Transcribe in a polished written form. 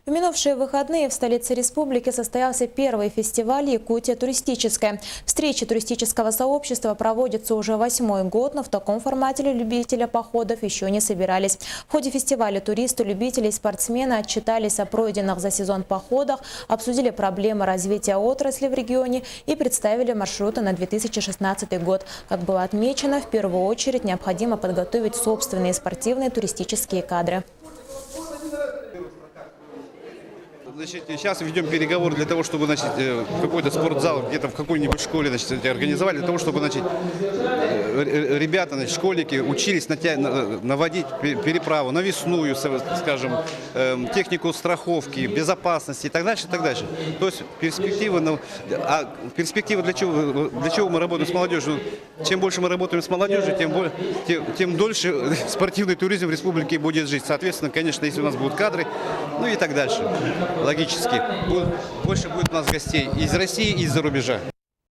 В минувшие выходные в столице республики состоялся первый фестиваль «Якутия туристическая». Встречи туристического сообщества проводятся уже 8-й год, но в таком формате любителя походов еще не собирались. В ходе фестиваля туристы, любители и спортсмены отчитались о пройденных за сезон походах, обсудили проблемы развития отрасли в регионе и представили маршруты на 2016 год. Как было отмечено, в первую очередь необходимо подготовить собственные спортивные туристические кадры. Значит, сейчас ведем переговоры для того, чтобы какой-то спортзал где-то в какой-нибудь школе организовали, для того, чтобы ребята, школьники учились наводить переправу, навесную, скажем, технику страховки, безопасности и так дальше, и так дальше. То есть перспектива для чего мы работаем с молодежью? Чем больше мы работаем с молодежью, тем дольше спортивный туризм в республике будет жить. Соответственно, конечно, если у нас будут кадры, ну и так дальше. Логически. Больше будет у нас гостей из России и из-за рубежа.